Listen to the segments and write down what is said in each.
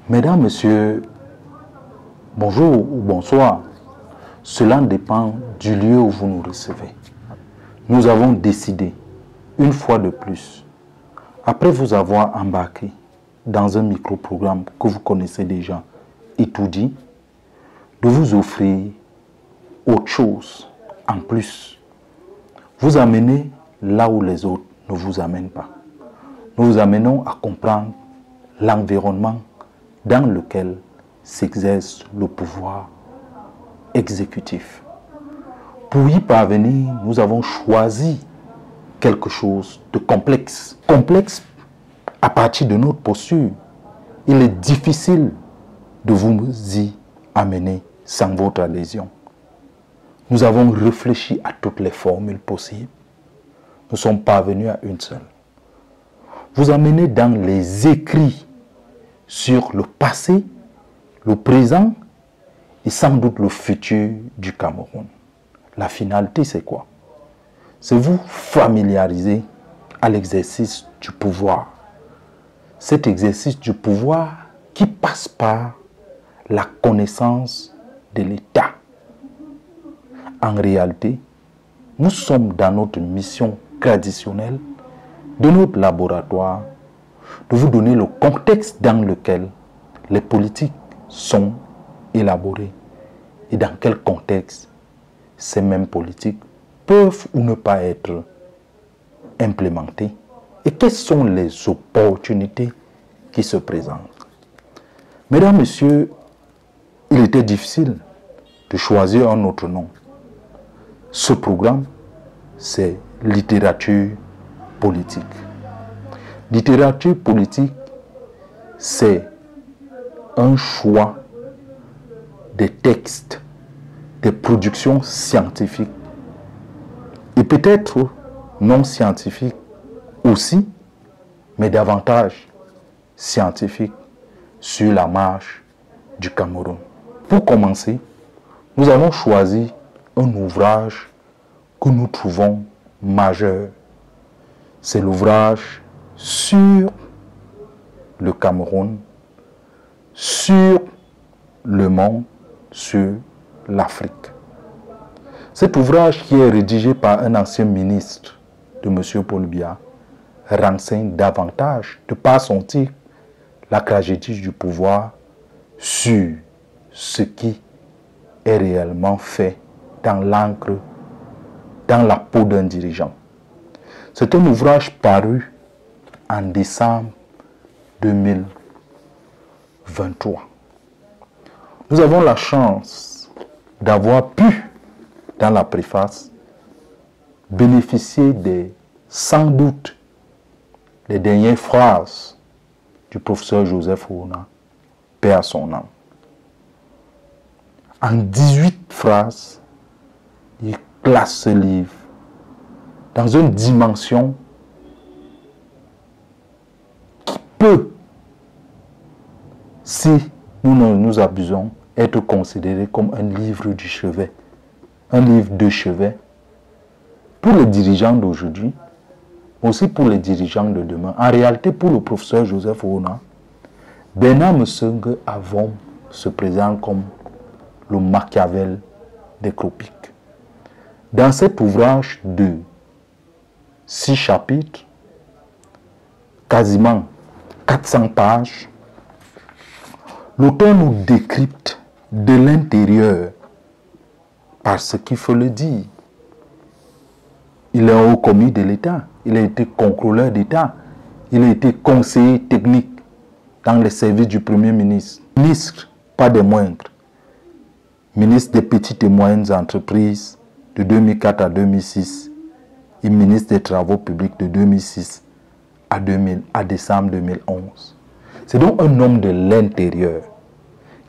Mesdames, Messieurs, bonjour ou bonsoir. Cela dépend du lieu où vous nous recevez. Nous avons décidé, une fois de plus, après vous avoir embarqué dans un micro-programme que vous connaissez déjà et tout dit, de vous offrir autre chose en plus. Vous amener là où les autres ne vous amènent pas. Nous vous amenons à comprendre l'environnement dans lequel s'exerce le pouvoir exécutif. Pour y parvenir, nous avons choisi quelque chose de complexe. Complexe à partir de notre posture. Il est difficile de vous y amener sans votre adhésion. Nous avons réfléchi à toutes les formules possibles. Nous sommes parvenus à une seule. Vous amener dans les écrits sur le passé, le présent et sans doute le futur du Cameroun. La finalité, c'est quoi? C'est vous familiariser à l'exercice du pouvoir. Cet exercice du pouvoir qui passe par la connaissance de l'État. En réalité, nous sommes dans notre mission traditionnelle de notre laboratoire de vous donner le contexte dans lequel les politiques sont élaborées et dans quel contexte ces mêmes politiques peuvent ou ne pas être implémentées et quelles sont les opportunités qui se présentent. Mesdames, Messieurs, il était difficile de choisir un autre nom. Ce programme, c'est littérature politique. Littérature politique, c'est un choix des textes, des productions scientifiques et peut-être non scientifiques aussi, mais davantage scientifiques sur la marche du Cameroun. Pour commencer, nous avons choisi un ouvrage que nous trouvons majeur. C'est l'ouvrage sur le Cameroun, sur le monde, sur l'Afrique. Cet ouvrage qui est rédigé par un ancien ministre de M. Paul Biya renseigne davantage, de par son titre, la tragédie du pouvoir sur ce qui est réellement fait dans l'encre, dans la peau d'un dirigeant. C'est un ouvrage paru en décembre 2023. Nous avons la chance d'avoir pu, dans la préface, bénéficier sans doute des dernières phrases du professeur Joseph Ouna, paix à son âme. En 18 phrases, il classe ce livre dans une dimension qui peut, si nous ne nous abusons, être considéré comme un livre du chevet, un livre de chevet pour les dirigeants d'aujourd'hui, aussi pour les dirigeants de demain. En réalité, pour le professeur Joseph Ouna, Bernard Messengue Avon se présente comme le Machiavel des Kropiques. Dans cet ouvrage de 6 chapitres, quasiment 400 pages, l'auteur nous décrypte de l'intérieur, parce qu'il faut le dire, il est un haut commis de l'État, il a été contrôleur d'État, il a été conseiller technique dans les services du Premier ministre. Ministre, pas des moindres, ministre des petites et moyennes entreprises de 2004 à 2006 et ministre des Travaux publics de 2006 à décembre 2011. C'est donc un homme de l'intérieur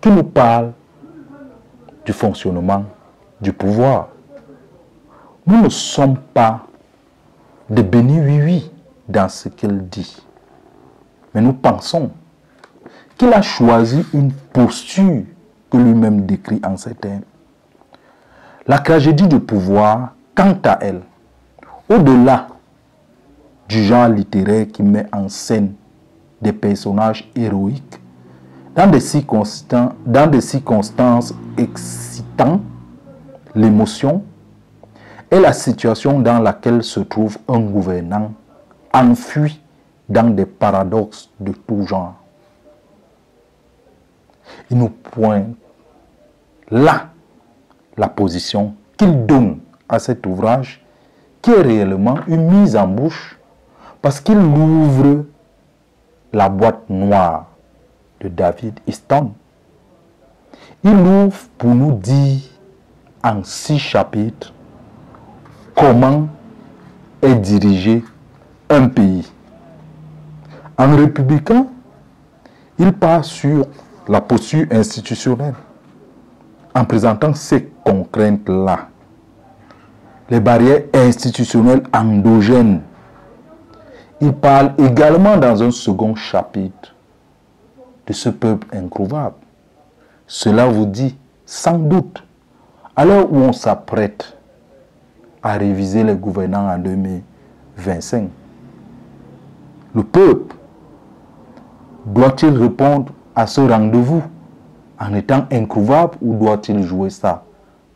qui nous parle du fonctionnement du pouvoir. Nous ne sommes pas des bénis oui-oui dans ce qu'il dit. Mais nous pensons qu'il a choisi une posture que lui-même décrit en ces termes. La tragédie du pouvoir, quant à elle, au-delà du genre littéraire qui met en scène des personnages héroïques, Dans des circonstances excitantes, l'émotion est la situation dans laquelle se trouve un gouvernant enfui dans des paradoxes de tout genre. Il nous pointe là la position qu'il donne à cet ouvrage qui est réellement une mise en bouche parce qu'il ouvre la boîte noire de David Easton. Il ouvre pour nous dire en 6 chapitres comment est dirigé un pays. En républicain, il part sur la posture institutionnelle en présentant ces contraintes-là. Les barrières institutionnelles endogènes. Il parle également dans un second chapitre de ce peuple introuvable. Cela vous dit, sans doute, à l'heure où on s'apprête à réviser les gouvernants en 2025, le peuple doit-il répondre à ce rendez-vous en étant introuvable ou doit-il jouer sa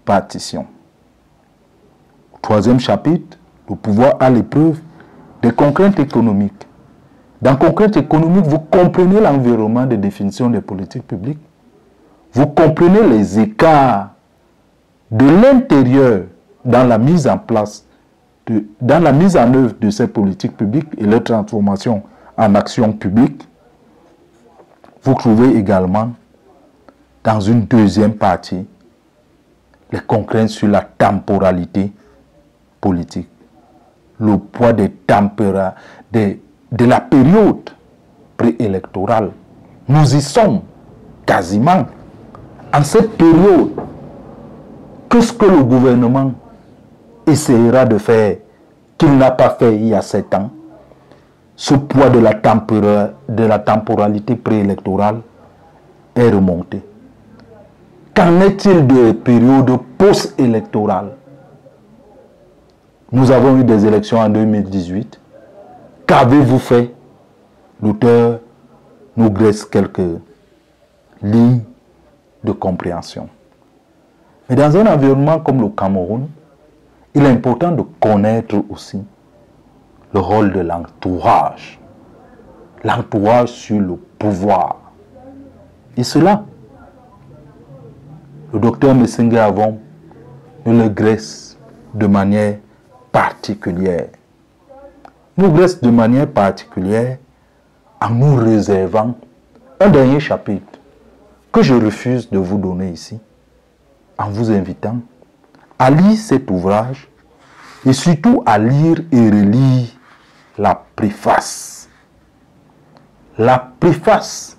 partition? Troisième chapitre, le pouvoir à l'épreuve des contraintes économiques. Dans contraintes économiques, vous comprenez l'environnement de définition des politiques publiques. Vous comprenez les écarts de l'intérieur dans la mise en place, dans la mise en œuvre de ces politiques publiques et leur transformation en action publique. Vous trouvez également dans une deuxième partie les contraintes sur la temporalité politique, le poids de la période préélectorale. Nous y sommes quasiment. En cette période, qu'est-ce que le gouvernement essaiera de faire qu'il n'a pas fait il y a 7 ans? Ce poids de la temporalité préélectorale est remonté. Qu'en est-il des périodes post-électorales? Nous avons eu des élections en 2018. Qu'avez-vous fait? L'auteur nous dresse quelques lignes de compréhension. Mais dans un environnement comme le Cameroun, il est important de connaître aussi le rôle de l'entourage. L'entourage sur le pouvoir. Et cela, le docteur Messenger Avon nous le graisse de manière particulière. Nous graisse de manière particulière en nous réservant un dernier chapitre que je refuse de vous donner ici, en vous invitant à lire cet ouvrage et surtout à lire et relire la préface. La préface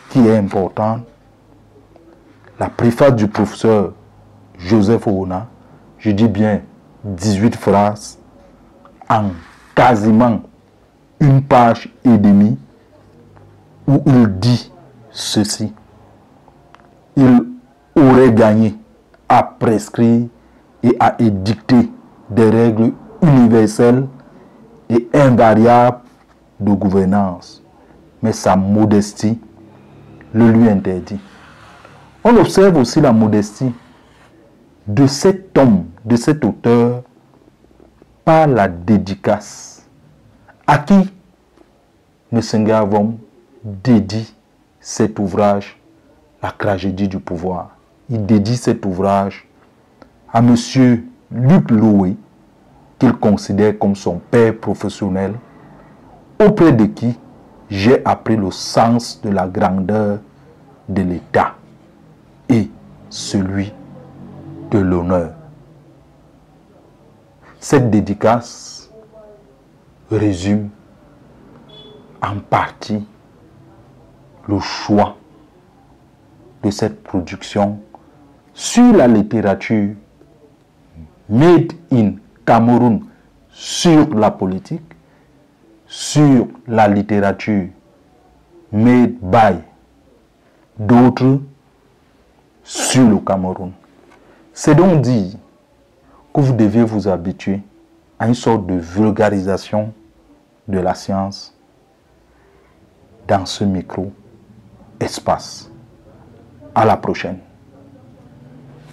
qui est importante, la préface du professeur Joseph Oona, je dis bien 18 phrases en quasiment une page et demie où il dit ceci. Il aurait gagné à prescrire et à édicter des règles universelles et invariables de gouvernance, mais sa modestie le lui interdit. On observe aussi la modestie de cet homme, de cet auteur, par la dédicace à qui Messenger Avon dédie cet ouvrage, La tragédie du pouvoir. Il dédie cet ouvrage à M. Luc Loué, qu'il considère comme son père professionnel, auprès de qui j'ai appris le sens de la grandeur de l'État et celui de l'honneur. Cette dédicace résume en partie le choix de cette production sur la littérature made in Cameroun, sur la politique, sur la littérature made by d'autres sur le Cameroun. C'est donc dire que vous devez vous habituer à une sorte de vulgarisation de la science dans ce micro espace. À la prochaine.